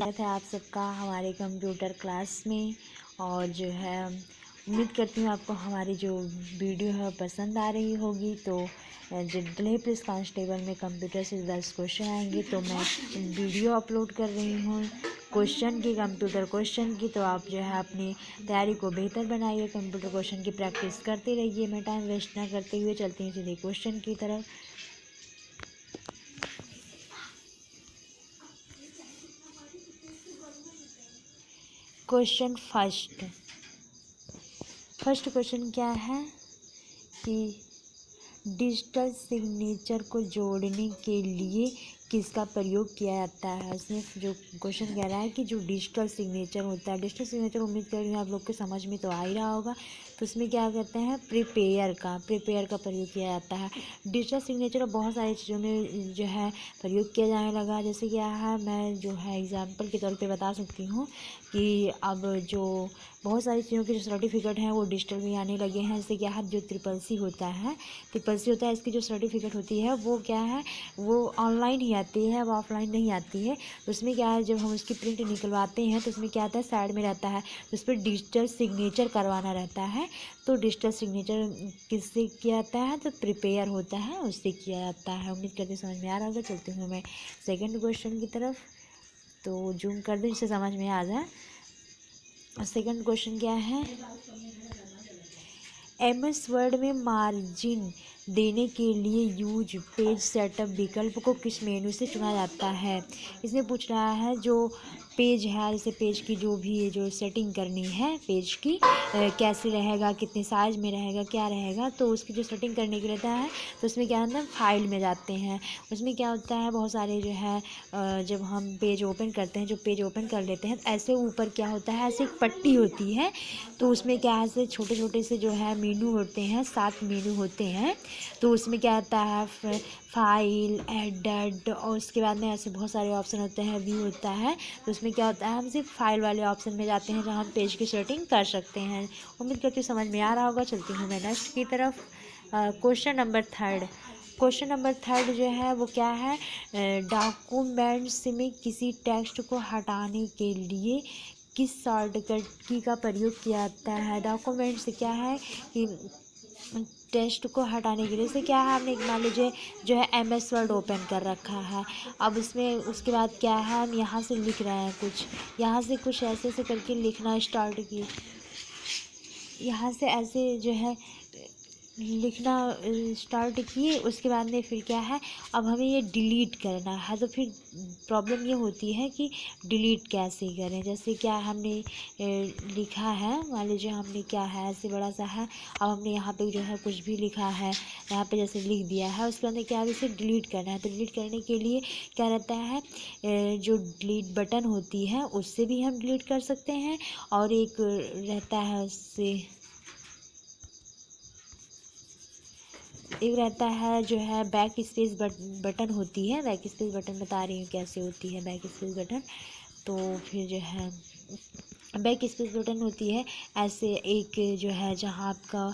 स्वागत है आप सबका हमारे कंप्यूटर क्लास में। और जो है उम्मीद करती हूँ आपको हमारी जो वीडियो है पसंद आ रही होगी। तो जब दिल्ली पुलिस कांस्टेबल में कंप्यूटर से 10 क्वेश्चन आएंगे तो मैं वीडियो अपलोड कर रही हूँ क्वेश्चन की, कंप्यूटर क्वेश्चन की। तो आप जो है अपनी तैयारी को बेहतर बनाइए, कंप्यूटर क्वेश्चन की प्रैक्टिस करते रहिए। मैं टाइम वेस्ट ना करते हुए चलती हूँ सीधे क्वेश्चन की तरफ। क्वेश्चन फर्स्ट क्वेश्चन क्या है कि डिजिटल सिग्नेचर को जोड़ने के लिए किसका प्रयोग किया जाता है। इसमें जो क्वेश्चन कह रहा है कि जो डिजिटल सिग्नेचर होता है, डिजिटल सिग्नेचर उम्मीद कर रही हूँ आप लोग के समझ में तो आ ही रहा होगा। तो इसमें क्या करते हैं, प्रिपेयर का प्रयोग किया जाता है। डिजिटल सिग्नेचर बहुत सारी चीज़ों में जो है प्रयोग किया जाने लगा। जैसे क्या है, मैं जो है एग्जाम्पल के तौर पे बता सकती हूँ कि अब जो बहुत सारी चीज़ों के जो सर्टिफिकेट हैं वो डिजिटल में आने लगे हैं। जैसे क्या है, जो ट्रिपल सी होता है, इसकी जो सर्टिफिकेट होती है वो क्या है, वो ऑनलाइन ही आती है, वो ऑफलाइन नहीं आती है। तो उसमें क्या है, जब हम उसकी प्रिंट निकलवाते हैं तो उसमें क्या आता है, साइड में रहता है तो उस पर डिजिटल सिग्नेचर करवाना रहता है। तो डिजिटल सिग्नेचर किससे किया जाता है, तो प्रिपेयर होता है उससे किया जाता है। उम्मीद करते समझ में आ रहा होगा। चलती हूँ मैं सेकेंड क्वेश्चन की तरफ। तो जूम कर दूँ जिससे समझ में आ जाए। सेकंड क्वेश्चन क्या है, एमएस वर्ड में मार्जिन देने के लिए यूज पेज सेटअप विकल्प को किस मेनू से चुना जाता है। इसमें पूछ रहा है जो पेज है, जैसे पेज की जो भी जो सेटिंग करनी है पेज की, कैसे रहेगा, कितने साइज में रहेगा, क्या रहेगा, तो उसकी जो सेटिंग करने के लिए रहता है तो उसमें क्या होता है, फाइल में जाते हैं। उसमें क्या होता है, बहुत सारे जो है जब हम पेज ओपन करते हैं, जो पेज ओपन कर लेते हैं ऐसे ऊपर क्या होता है, ऐसे एक पट्टी होती है। तो उसमें क्या है, ऐसे छोटे छोटे से जो है मेनू होते हैं, 7 मेनू होते हैं। तो उसमें क्या आता है, फाइल, एडेड, और उसके बाद में ऐसे बहुत सारे ऑप्शन होते हैं, व्यू होता है। तो उसमें क्या होता है, हम सिर्फ फाइल वाले ऑप्शन में जाते हैं जहाँ हम पेज की सेटिंग कर सकते हैं। उम्मीद करती हूँ समझ में आ रहा होगा। चलती हूँ मैं नेक्स्ट की तरफ। क्वेश्चन नंबर थर्ड जो है वो क्या है, डॉक्यूमेंट्स में किसी टेक्स्ट को हटाने के लिए किस शॉर्टकट की का प्रयोग किया जाता है। डॉक्यूमेंट से क्या है कि टेक्स्ट को हटाने के लिए से क्या है, हमने मान लीजिए जो है एमएस वर्ड ओपन कर रखा है। अब इसमें उसके बाद क्या है, हम यहाँ से लिख रहे हैं कुछ, यहाँ से कुछ ऐसे ऐसे करके लिखना स्टार्ट किए, यहाँ से ऐसे जो है लिखना स्टार्ट किए। उसके बाद में फिर क्या है, अब हमें ये डिलीट करना है। तो फिर प्रॉब्लम ये होती है कि डिलीट कैसे करें। जैसे क्या हमने लिखा है, मान लीजिए हमने क्या है, ऐसे बड़ा सा है, अब हमने यहाँ पे जो है कुछ भी लिखा है, यहाँ पे जैसे लिख दिया है, उसके बाद क्या है, इसे डिलीट करना है। तो डिलीट करने के लिए क्या रहता है, जो डिलीट बटन होती है उससे भी हम डिलीट कर सकते हैं, और एक रहता है उससे एक रहता है जो है बैक स्पेस बटन होती है। बैक स्पेस बटन बता रही हूँ कैसे होती है बैक स्पेस बटन। तो फिर जो है बैक स्पेस बटन होती है ऐसे, एक जो है जहाँ आपका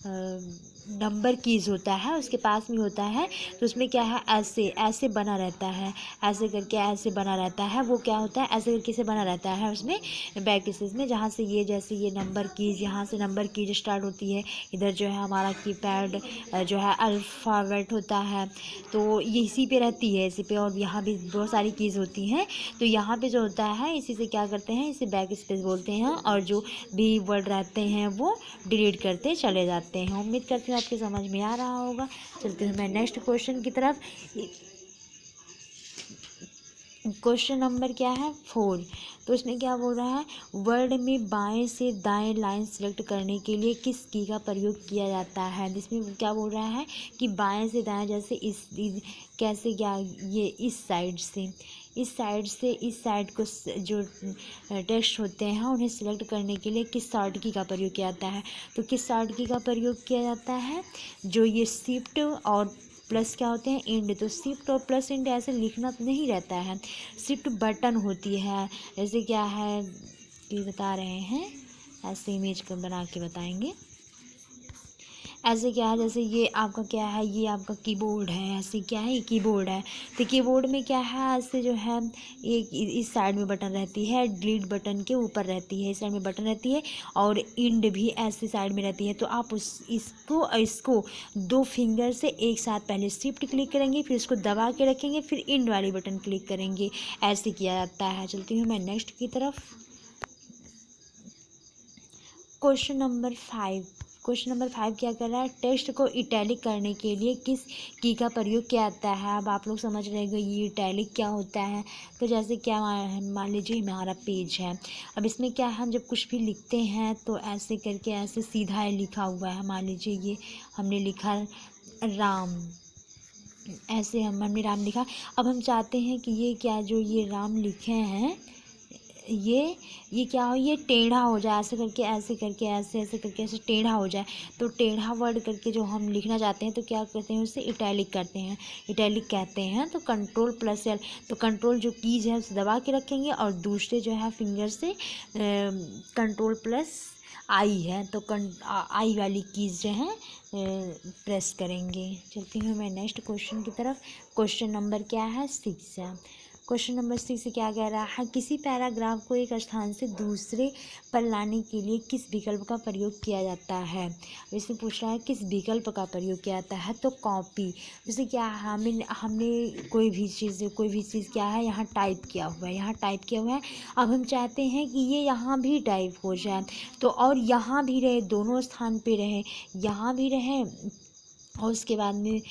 नंबर कीज़ होता है उसके पास में होता है। तो उसमें क्या है, ऐसे ऐसे बना रहता है, ऐसे करके ऐसे बना रहता है। वो क्या होता है, ऐसे करके से बना रहता है उसमें बैक स्पेस में, जहाँ से ये जैसे ये नंबर कीज़, यहाँ से नंबर कीज स्टार्ट होती है। इधर जो है हमारा कीपैड जो है अल्फ़ाबेट होता है, तो ये इसी पे रहती है, इसी पे। और यहाँ भी बहुत सारी कीज़ होती हैं। तो यहाँ पे जो होता है इसी से क्या करते हैं, इसे बैक स्पेस बोलते हैं, और जो भी वर्ड रहते हैं वो डिलीट करते चले जाते हैं। उम्मीद करती हूँ आपके समझ में आ रहा होगा। चलती हूँ मैं नेक्स्ट क्वेश्चन की तरफ। क्वेश्चन नंबर क्या है, 4। तो इसमें क्या बोल रहा है, वर्ड में बाएं से दाएं लाइन सेलेक्ट करने के लिए किस की का प्रयोग किया जाता है। जिसमें क्या बोल रहा है कि बाएं से दाएं, जैसे इस कैसे, क्या ये इस साइड से इस साइड को जो टेक्स्ट होते हैं उन्हें सिलेक्ट करने के लिए किस शॉर्ट की का प्रयोग किया जाता है। तो किस शॉर्ट की का प्रयोग किया जाता है, जो ये शिफ्ट और प्लस क्या होते हैं, इंड। तो शिफ्ट और प्लस इंड ऐसे लिखना नहीं रहता है, शिफ्ट बटन होती है। जैसे क्या है कि बता रहे हैं, ऐसे इमेज को बना के बताएंगे। ऐसे क्या है, जैसे ये आपका क्या है, ये आपका कीबोर्ड है, ऐसे क्या है, ये कीबोर्ड है। तो कीबोर्ड में क्या है, ऐसे जो है एक इस साइड में बटन रहती है, डिलीट बटन के ऊपर रहती है, इस साइड में बटन रहती है, और इंड भी ऐसे साइड में रहती है। तो आप इसको दो फिंगर से एक साथ पहले शिफ्ट क्लिक करेंगे, फिर इसको दबा के रखेंगे, फिर इंड वाली बटन क्लिक करेंगे। ऐसे किया जाता है। चलती हूँ मैं नेक्स्ट की तरफ। Question number 5। क्वेश्चन नंबर 5 क्या कर रहा है, टेक्स्ट को इटैलिक करने के लिए किस की का प्रयोग किया जाता है। अब आप लोग समझ रहे हो ये इटैलिक क्या होता है। तो जैसे क्या मान लीजिए हमारा पेज है, अब इसमें क्या है, हम जब कुछ भी लिखते हैं तो ऐसे करके ऐसे सीधा लिखा हुआ है। मान लीजिए ये हमने लिखा राम, ऐसे हमने राम लिखा। अब हम चाहते हैं कि ये क्या, जो ये राम लिखे हैं, ये क्या हो, ये टेढ़ा हो जाए, ऐसे करके ऐसे करके ऐसे करके ऐसे टेढ़ा हो जाए। तो टेढ़ा वर्ड करके जो हम लिखना चाहते हैं तो क्या करते हैं, उसे इटैलिक करते हैं, इटैलिक कहते हैं। तो कंट्रोल प्लस एल, तो कंट्रोल जो कीज है उसे दबा के रखेंगे, और दूसरे जो है फिंगर से कंट्रोल प्लस आई है, तो आई वाली कीज जो है प्रेस करेंगे। चलती हूँ मैं नेक्स्ट क्वेश्चन की तरफ। क्वेश्चन नंबर क्या है, 6 है। क्वेश्चन नंबर 6 क्या कह रहा है, किसी पैराग्राफ को एक स्थान से दूसरे पर लाने के लिए किस विकल्प का प्रयोग किया जाता है। इसमें पूछ रहा है किस विकल्प का प्रयोग किया जाता है। तो कॉपी, जैसे क्या हमने कोई भी चीज़ क्या है, यहाँ टाइप किया हुआ है, यहाँ टाइप किया हुआ है। अब हम चाहते हैं कि ये यहाँ भी टाइप हो जाए, तो और यहाँ भी रहे, दोनों स्थान पे रहे, यहाँ भी रहे और उसके बाद में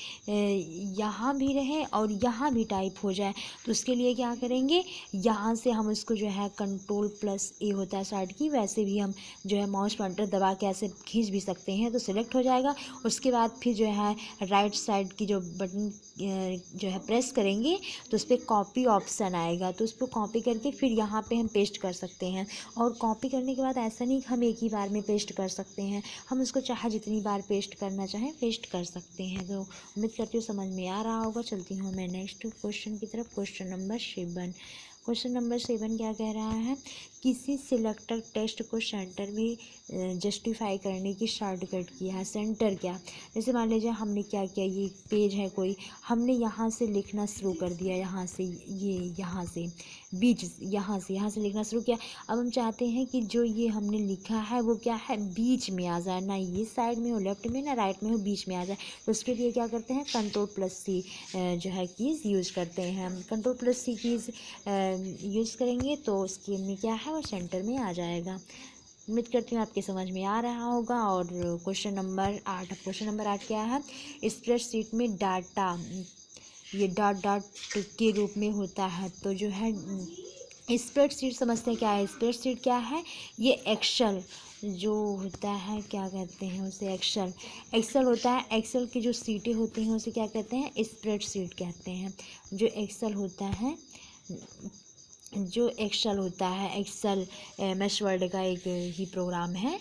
यहाँ भी रहे और यहाँ भी टाइप हो जाए। तो उसके लिए क्या करेंगे, यहाँ से हम उसको जो है कंट्रोल प्लस ए होता है साइड की, वैसे भी हम जो है माउस पॉइंटर दबा के ऐसे खींच भी सकते हैं, तो सिलेक्ट हो जाएगा। उसके बाद फिर जो है राइट साइड की जो बटन जो है प्रेस करेंगे तो उस पर कॉपी ऑप्शन आएगा, तो उस पर कॉपी करके फिर यहाँ पे हम पेस्ट कर सकते हैं। और कॉपी करने के बाद ऐसा नहीं कि हम एक ही बार में पेस्ट कर सकते हैं, हम उसको चाहे जितनी बार पेस्ट करना चाहें पेस्ट कर सकते हैं। तो उम्मीद करती हूँ समझ में आ रहा होगा। चलती हूँ मैं नेक्स्ट क्वेश्चन की तरफ। Question number 7। क्वेश्चन नंबर 7 क्या कह रहा है, किसी सिलेक्टर टेक्स्ट को सेंटर में जस्टिफाई करने की शॉर्टकट किया है। सेंटर क्या, जैसे मान लीजिए हमने क्या किया, ये पेज है कोई, हमने यहाँ से लिखना शुरू कर दिया, यहाँ से ये यहाँ से बीच यहाँ से लिखना शुरू किया। अब हम चाहते हैं कि जो ये हमने लिखा है वो क्या है, बीच में आ जाए, ना ये साइड में हो लेफ्ट में, ना राइट में हो, बीच में आ जाए। तो उसके लिए क्या करते हैं, कंट्रोल प्लस सी जो है कीज़ यूज़ करते हैं। कंट्रोल प्लस सी कीज़ यूज़ करेंगे तो उसके में क्या है, वो सेंटर में आ जाएगा। उम्मीद करती हूँ आपके समझ में आ रहा होगा। और क्वेश्चन नंबर 8। क्वेश्चन नंबर 8 क्या है, स्प्रेडशीट में डाटा ये डॉट डॉट के रूप में होता है। तो जो है स्प्रेडशीट समझते हैं क्या है, स्प्रेडशीट क्या है, ये एक्सेल जो होता है, क्या कहते हैं उसे, एक्सेल होता है। एक्सेल की जो सीटें होती हैं उसे क्या कहते हैं, स्प्रेडशीट कहते हैं। जो एक्सेल होता है, एक्सेल MS वर्ड का एक ही प्रोग्राम है।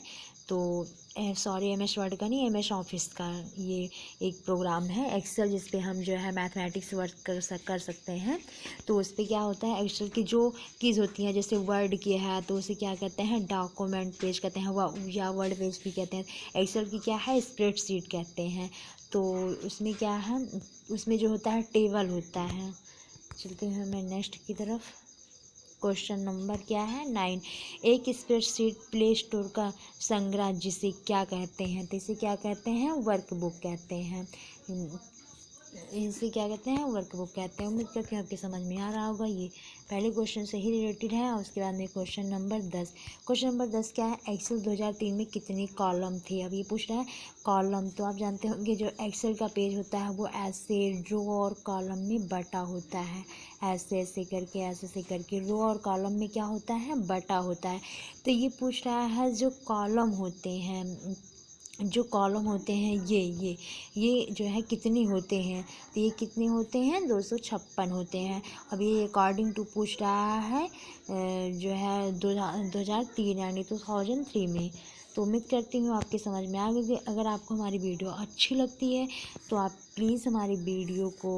तो सॉरी, MS वर्ड का नहीं, MS ऑफिस का ये एक प्रोग्राम है एक्सेल, जिस पे हम जो है मैथमेटिक्स वर्क कर सकते हैं। तो उस पर क्या होता है, एक्सेल की जो कीज़ होती हैं, जैसे वर्ड की है तो उसे क्या कहते हैं, डॉक्यूमेंट पेज कहते हैं, या वर्ड पेज भी कहते हैं। एक्सेल की क्या है, स्प्रेडशीट कहते हैं। तो उसमें क्या है, उसमें जो होता है टेबल होता है। चलते हैं मैं नेक्स्ट की तरफ। क्वेश्चन नंबर क्या है, 9। एक स्प्रेडशीट प्ले स्टोर का संग्रह जिसे क्या कहते हैं, तो इसे क्या कहते हैं, वर्कबुक कहते हैं। इसे क्या कहते हैं, वर्कबुक कहते हैं। उम्मीद करती हूँ आपके समझ में आ रहा होगा। ये पहले क्वेश्चन से ही रिलेटेड है। और उसके बाद में क्वेश्चन नंबर 10। क्वेश्चन नंबर 10 क्या है, एक्सेल 2003 में कितने कॉलम थे। अब ये पूछ रहा है कॉलम, तो आप जानते होंगे जो एक्सेल का पेज होता है वो ऐसे रो और कॉलम में बटा होता है, ऐसे ऐसे करके रो और कॉलम में क्या होता है, बटा होता है। तो ये पूछ रहा है जो कॉलम होते हैं, ये जो है कितने होते हैं, तो ये कितने होते हैं, 256 होते हैं। अब ये अकॉर्डिंग टू पूछ रहा है जो है 2003 यानी 2003 में। तो उम्मीद करती हूँ आपके समझ में आ गई। अगर आपको हमारी वीडियो अच्छी लगती है तो आप प्लीज़ हमारी वीडियो को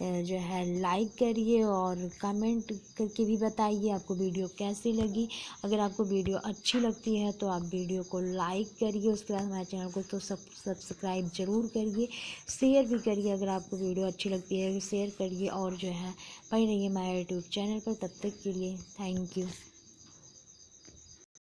जो है लाइक करिए और कमेंट करके भी बताइए आपको वीडियो कैसी लगी। अगर आपको वीडियो अच्छी लगती है तो आप वीडियो को लाइक करिए, उसके बाद हमारे चैनल को तो सब्सक्राइब ज़रूर करिए, शेयर भी करिए। अगर आपको वीडियो अच्छी लगती है शेयर करिए और जो है बने रहिए हमारे यूट्यूब चैनल पर। तब तक के लिए थैंक यू।